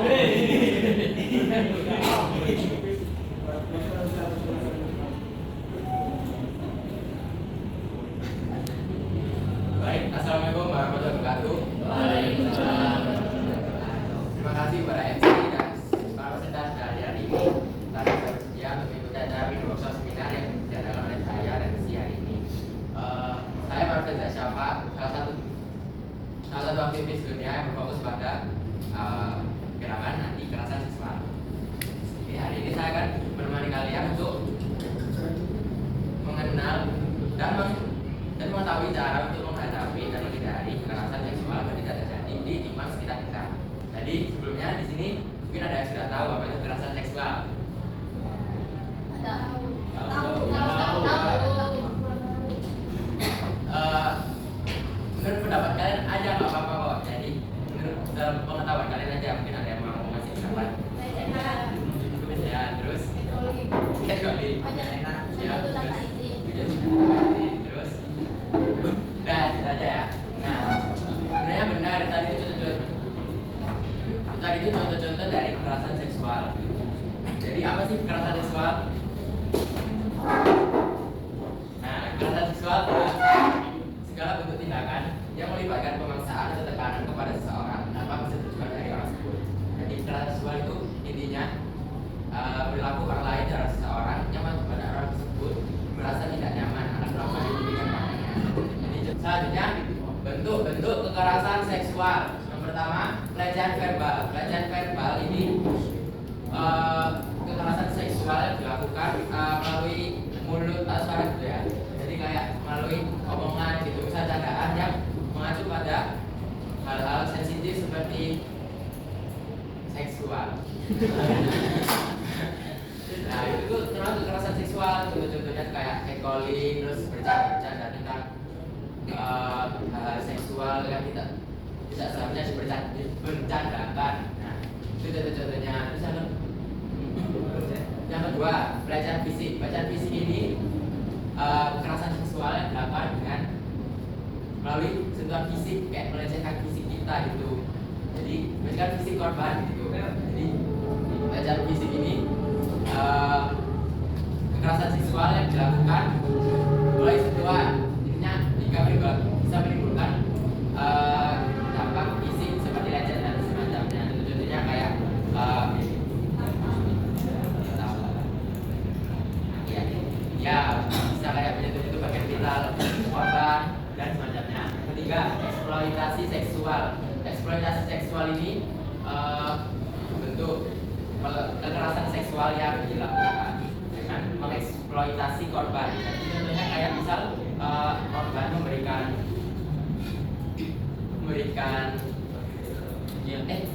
Baik, assalamualaikum warahmatullahi wabarakatuh. Waalaikumsalam. Terima kasih kepada MC dan para peserta dari hari ini. Saya bersedia untuk mengikuti acara mini workshop seminar yang diadakan oleh saya dan si hari ini. Saya Marfeza Syafa, salah satu aktivis dunia yang berfokus pada gerakan anti kekerasan seksual. Hari ini saya akan menemani kalian untuk mengenal dan mengetahui cara untuk menghadapi dan menghindari kekerasan seksual yang tidak terjadi di lingkungan sekitar kita. Jadi sebelumnya di sini mungkin ada yang sudah tahu apa itu kekerasan seksual. Menurut pendapat kalian aja nggak apa-apa kok. Jadi menurut dalam pengetahuan kalian aja mungkin ada yang mau ngasih pendapat. Ya terus seksuali. Terus dan saja ya. Nah sebenarnya benar tadi itu contoh-contoh dari kekerasan seksual. Jadi apa sih kekerasan seksual? Nah kekerasan seksual adalah segala bentuk tindakan yang melibatkan pemaksaan atau tekanan kepada seseorang tanpa persetujuan dari orang tersebut. Jadi kekerasan seksual itu intinya perilaku orang lain terhadap seseorang yang kepada orang tersebut merasa tidak nyaman akan melakukan yang diberikan padanya. Jadi selanjutnya bentuk-bentuk kekerasan seksual. Yang pertama pelecehan verbal. Pelecehan verbal ini kekerasan seksual yang dilakukan melalui mulut atau suara gitu ya. Jadi kayak melalui omongan gitu, misalnya candaan yang mengacu pada hal-hal sensitif seperti seksual. Nah itu termasuk kekerasan seksual. Contoh-contohnya kayak catcalling, terus bercanda tentang hal seksual yang tidak seharusnya dibercandakan. Nah itu contoh-contohnya. Terus yang kedua pelecehan fisik. Pelecehan fisik ini kekerasan seksual yang dilakukan dengan melalui sentuhan fisik, kayak melecehkan fisik kita gitu. Jadi melecehkan fisik korban gitu. Jadi pelecehan fisik ini kekerasan seksual yang dilakukan mulai sentuhan. Intinya jika bisa menimbulkan dampak fisik seperti lecet dan semacamnya. Contohnya kayak ya bisa kayak menyentuh bagian vital korban dan semacamnya. Ketiga, eksploitasi seksual. Eksploitasi seksual ini bentuk kekerasan seksual yang dilakukan dengan mengeksploitasi korban. Jadi contohnya kayak misal korban memberikan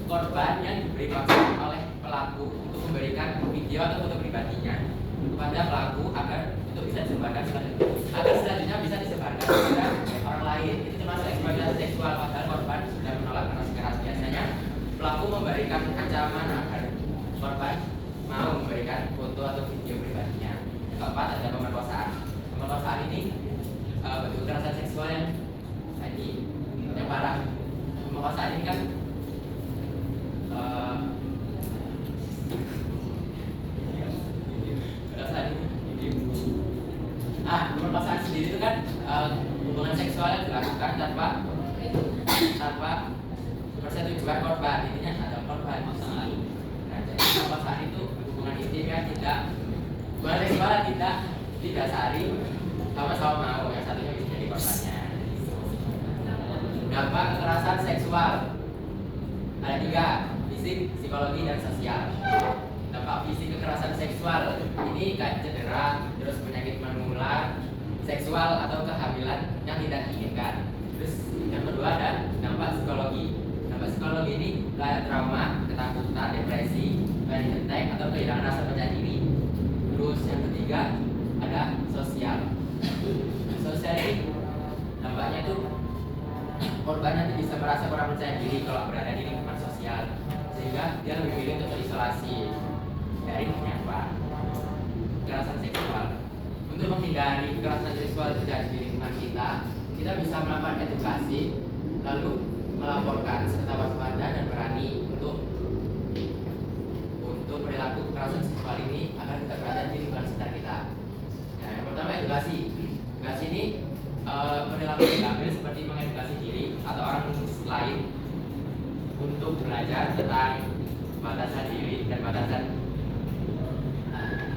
korban yang diberi maksud oleh pelaku untuk memberikan video atau foto pribadinya kepada pelaku agar itu bisa disebarkan selanjutnya bisa disebarkan kepada orang lain. Itu termasuk eksploitasi seksual, padahal korban sudah menolak keras. Biasanya pelaku memberikan ancaman agar korban mau memberikan foto atau video pribadinya. Keempat ada pemerkosaan. Pemerkosaan ini bentuk kekerasan seksual yang parah. Pemerkosaan ini kan pemerkosaan sendiri itu kan hubungan seksual yang dilakukan tanpa persetujuan korban. Intinya ada korban. Nah, jadi pemerkosaan itu hubungan intim yang hubungan seksual tidak didasari sama-sama mau yang satunya bisa jadi korbannya. Dampak kekerasan seksual ada 3: fisik, psikologi, dan sosial. Dampak fisik kekerasan seksual ini kayak cedera, terus penyakit menular seksual atau kehamilan yang tidak diinginkan. Terus yang kedua ada dampak psikologi. Dampak psikologi ini kayak trauma, ketakutan, depresi, panic attack atau kehilangan rasa percaya diri. Terus yang ketiga ada sosial. Sosial ini dampaknya itu korban nanti bisa merasa kurang percaya diri kalau berada di lingkungan sosial, sehingga dia lebih pilih untuk terisolasi dari menyapa kekerasan seksual. Untuk menghindari kekerasan seksual terjadi di lingkungan kita bisa melakukan edukasi, lalu melaporkan serta waspada dan berani untuk seksual ini akan kita berada di lingkungan sekitar kita. Ya, yang pertama edukasi. Edukasi ini perilaku diambil seperti mengedukasi diri atau orang lain untuk belajar tentang batasan diri dan batasan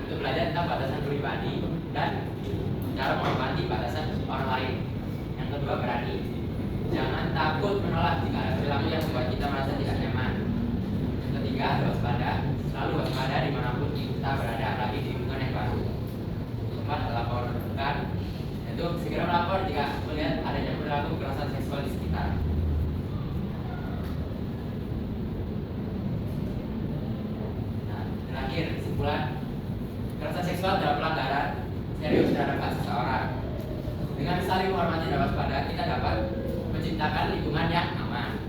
untuk belajar tentang batasan pribadi dan cara menghormati batasan orang lain. Yang kedua berani. Jangan takut menolak jika ada perilaku yang membuat kita merasa tidak nyaman. Yang ketiga waspada. Selalu waspada dimanapun kita berada, apalagi di lingkungan yang baru. Keempat laporkan. Itu segera melapor jika melihat adanya perilaku kekerasan seksual di sekitar. Nah, terakhir kesimpulan, kekerasan seksual adalah pelanggaran serius terhadap hak seseorang. Dengan saling menghormati dan waspada, kita dapat menciptakan lingkungan yang aman.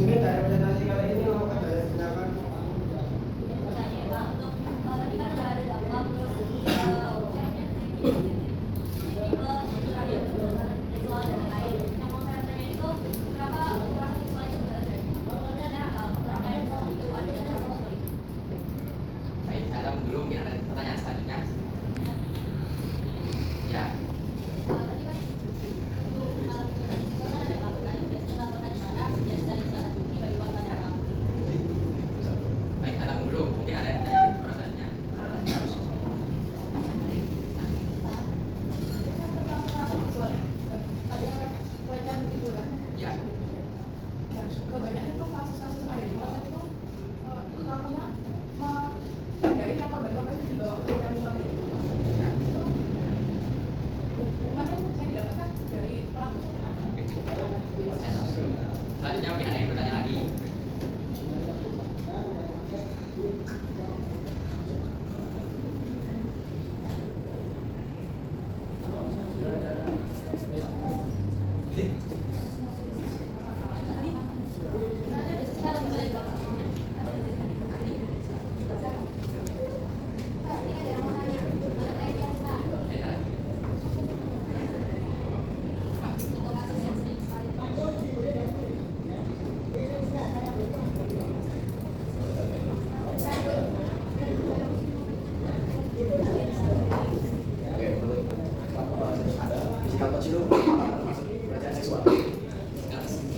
Mungkin dari presentasi kali ini mau ada tindakan. Baik, saya dulu mungkin ada pertanyaan selanjutnya. Ya. Baik, saya dulu mungkin ada pertanyaannya. Ya. Kebanyakan itu kasus-kasus ada di mana itu utamanya dari korban-korban itu dibawa ke suami. Hukumannya saya didapatkan dari pelaku. Selanjutnya mungkin ada yang bertanya lagi.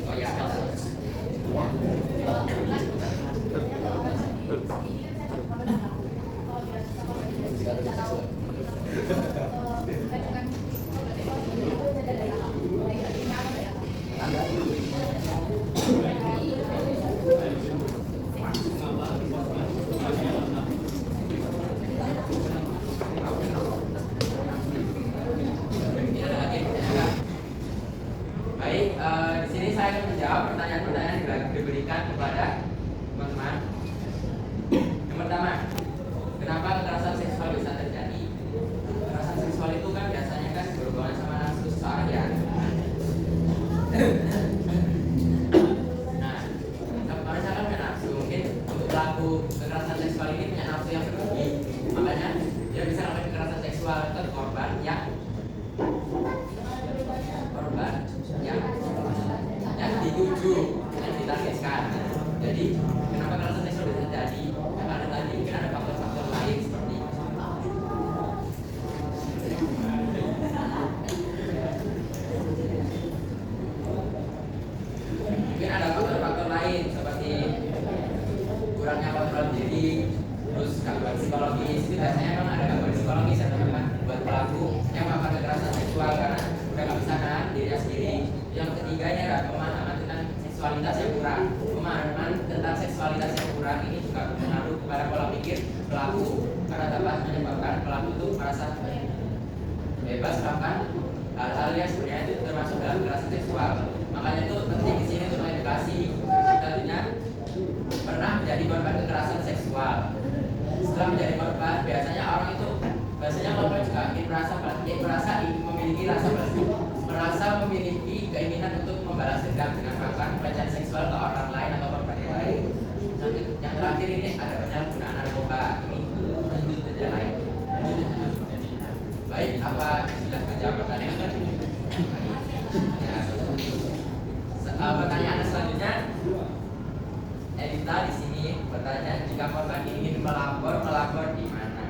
Oh ya. Baik, di sini saya akan menjawab pertanyaan-pertanyaan yang diberikan kepada teman-teman. Yang pertama, kenapa kekerasan seksual bisa terjadi? Kekerasan seksual itu kan biasanya kan berhubungan sama nafsu seseorang ya. Nah, kalau misalkan punya nafsu, mungkin untuk pelaku kekerasan seksual ini punya nafsu yang berlebih, makanya dia bisa melakukan kekerasan seksual ke korban yang dituju dan ditargetkan. Jadi kenapa kekerasan seksual bisa terjadi? Karena tadi mungkin ada faktor-faktor lain seperti mungkin ada faktor-faktor lain seperti kurangnya kontrol diri, terus gangguan psikologis. Itu biasanya memang ada gangguan psikologis ya teman-teman buat pelaku yang melakukan kekerasan seksual karena udah nggak bisa nahan dirinya sendiri. Yang ketiganya ada pemahaman tentang seksualitas yang kurang. Pemahaman tentang seksualitas yang kurang ini juga berpengaruh kepada pola pikir pelaku karena dapat menyebabkan pelaku itu merasa bebas melakukan hal-hal yang sebenarnya itu termasuk dalam kekerasan seksual. Makanya itu penting di sini untuk mengedukasi kita pernah menjadi korban kekerasan seksual. Setelah menjadi korban, biasanya orang itu korban juga merasa memiliki keinginan untuk membalas dendam dengan melakukan pelecehan seksual ke orang lain atau korban yang lain. Yang terakhir ini ada penyalahgunaan narkoba. Ini saja lain. Baik, apa sudah menjawab pertanyaan? Ya. Pertanyaan selanjutnya, Edita di sini jika korban ingin melapor di mana?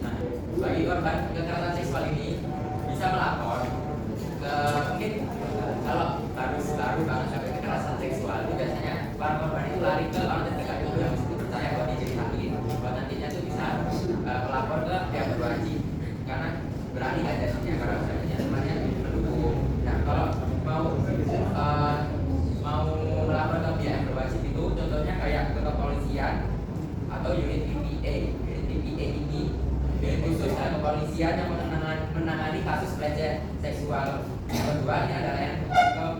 Nah, bagi korban kekerasan seksual ini bisa melapor ke mungkin kalau baru banget sampai kekerasan seksual itu biasanya para korban itu lari ke orang terdekat itu yang mesti percaya bahwa dia jadi hakim, bahwa nantinya itu bisa melapor ke pihak berwajib karena berani kan jadinya karena sebenarnya temannya mendukung. Nah kalau mau melapor ke pihak yang berwajib itu contohnya kayak ke kepolisian atau unit TPA. Unit TPA ini unit khusus dari kepolisian yang menangani kasus pelecehan seksual. Yang kedua ini adalah yang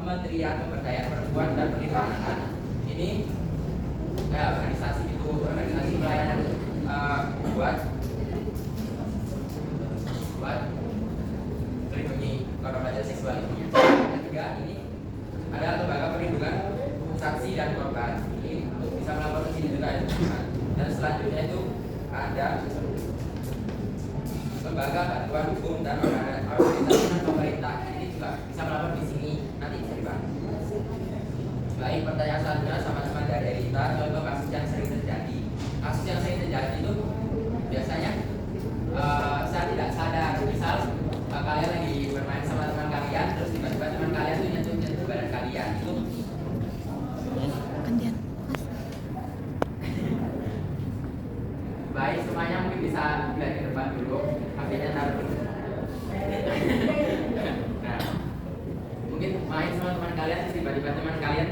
Kementerian Pemberdayaan Perempuan dan Perlindungan Anak. Ini kayak organisasi itu, organisasi pelayanan buat melindungi korban pelecehan seksual ini. Yang ketiga ini adalah lembaga perlindungan saksi dan korban. Ini bisa melapor ke sini juga ya. Dan selanjutnya itu ada lembaga bantuan hukum dan organisasi pemerintah. Ini juga bisa melapor di sini, nanti bisa dibahas. Baik, pertanyaan selanjutnya sama-sama dari Erita. Contoh kasus yang sering terjadi. Kasus yang sering terjadi itu biasanya saya tidak sadar. Misal kalian lagi bermain sama teman kalian, terus tiba-tiba teman kalian tuh nyentuh badan kalian. Itu baik, semuanya mungkin bisa lihat ke depan dulu. Akhirnya taruh dulu. Nah, mungkin main sama teman kalian, terus tiba-tiba teman kalian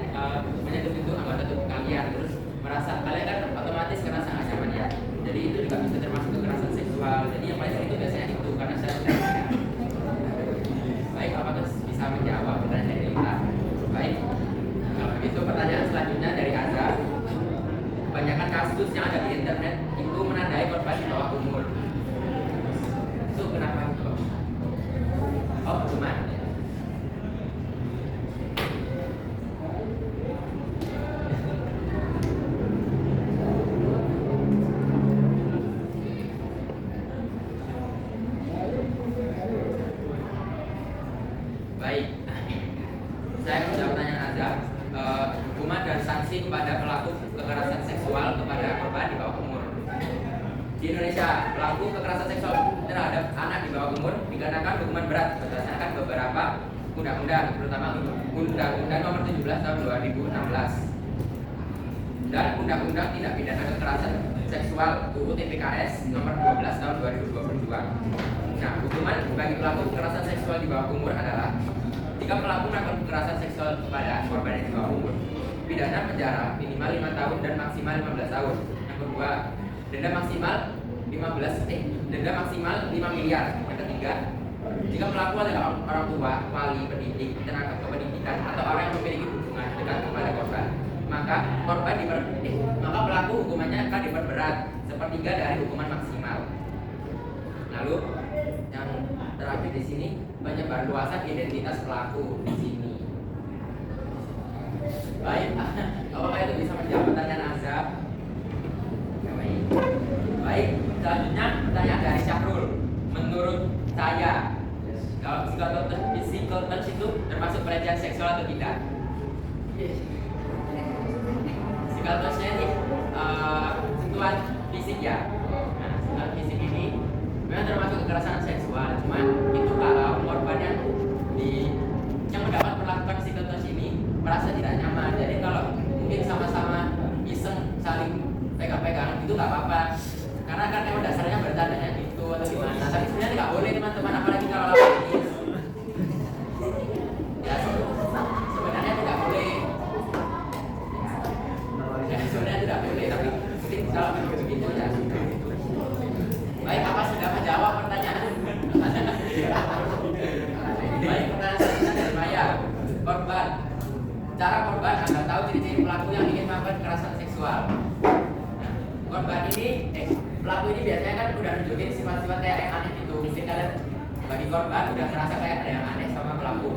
menyentuh itu anggota tubuh kalian, terus merasa kalian kan otomatis ngerasa nggak nyaman ya. Jadi itu juga bisa termasuk kekerasan seksual. Jadi yang paling sering itu biasanya itu karena saya tidak. Baik, apakah bisa menjawab pertanyaan dari kita? Baik, kalau begitu pertanyaan selanjutnya dari Azza. Kebanyakan kasus yang ada di internet itu menandai korban di bawah umur. Itu kenapa itu? Oh, cuman baik. Saya menjawab pertanyaan Azza. Hukuman dan sanksi kepada pelaku kekerasan seksual kepada korban di bawah umur. Di Indonesia, pelaku kekerasan seksual terhadap anak di bawah umur dikenakan hukuman berat berdasarkan beberapa undang-undang, terutama Undang-Undang Nomor 17 Tahun 2016 dan Undang-Undang Tindak Pidana Kekerasan Seksual UU TPKS Nomor 12 Tahun 2022. Nah, hukuman bagi pelaku kekerasan seksual di bawah umur adalah jika pelaku melakukan kekerasan seksual kepada korban yang di bawah umur, pidana penjara minimal 5 tahun dan maksimal 15 tahun. Yang kedua, denda maksimal 5 miliar. Yang ketiga, jika pelaku adalah orang tua, wali, pendidik, tenaga kependidikan atau orang yang memiliki hubungan dekat kepada korban, maka pelaku hukumannya akan diperberat sepertiga dari hukuman maksimal. Lalu yang terakhir di sini penyebarluasan identitas pelaku di sini. Baik, apakah itu bisa menjawab pertanyaan Azza? Baik, selanjutnya pertanyaan dari Syahrul. Menurut saya, kalau physical touch itu termasuk pelecehan seksual atau tidak? Physical touch-nya ini sentuhan fisik ya. Nah, sentuhan fisik ini memang termasuk kekerasan seksual. Cuman itu kalau korban yang mendapat perlakuan physical touch ini merasa tidak nyaman. Jadi kalau mungkin sama-sama iseng saling pegang-pegang itu nggak apa-apa. Karena kan emang dasarnya bercandanya gitu atau gimana. Tapi sebenarnya nggak boleh teman-teman, apalagi kalau lawan jenis. Ya sebenarnya tidak boleh. Ya, sebenarnya tidak boleh, tapi mungkin kalau memang begitu ya. Baik, apa sudah menjawab pertanyaan? Baik, pertanyaan selanjutnya dari Maya. Korban. Cara korban Anda tahu ciri-ciri pelaku yang ingin melakukan kekerasan seksual. Nah, korban ini, pelaku ini biasanya kan udah nunjukin sifat-sifat kayak yang aneh gitu. Mungkin kalian bagi korban udah ngerasa kayak ada yang aneh sama pelaku.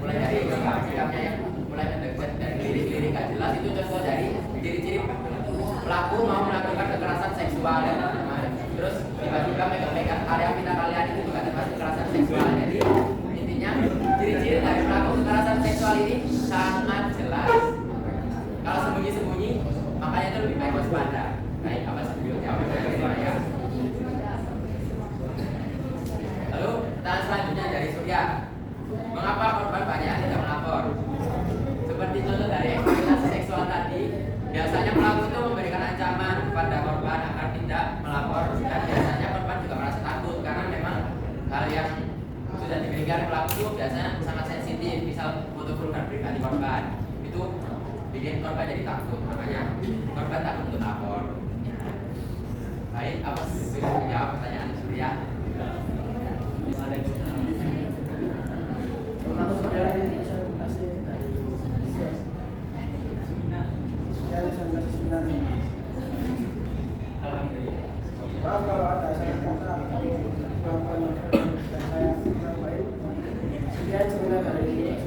Mulai dari sikapnya yang mulai mendekat dan lirik-lirik gak jelas, itu contoh dari ciri-ciri pelaku mau melakukan kekerasan seksual ya teman-teman. Terus tiba-tiba megang-megang area vital kalian itu juga termasuk kekerasan seksual. Jadi intinya ciri-ciri dari ini sangat jelas. Kalau sembunyi-sembunyi, makanya itu lebih baik waspada. Baik, apa sebelum jawab ya? Lalu pertanyaan selanjutnya dari Surya. Mengapa korban banyak yang tidak melapor? Seperti contoh dari eksploitasi seksual tadi, biasanya pelaku itu memberikan ancaman kepada korban agar tidak melapor, dan biasanya korban juga merasa takut karena memang hal yang sudah diberikan pelaku itu biasanya sangat sensitif, misal foto vulgar pribadi korban itu bikin korban jadi takut, makanya korban takut untuk lapor. Baik, apa sudah menjawab pertanyaan Surya? Kalau saudara ini saya kasih dari sejarah sebenarnya. Maaf kalau ada saya kata dan saya sampaikan sejarah sebenarnya dari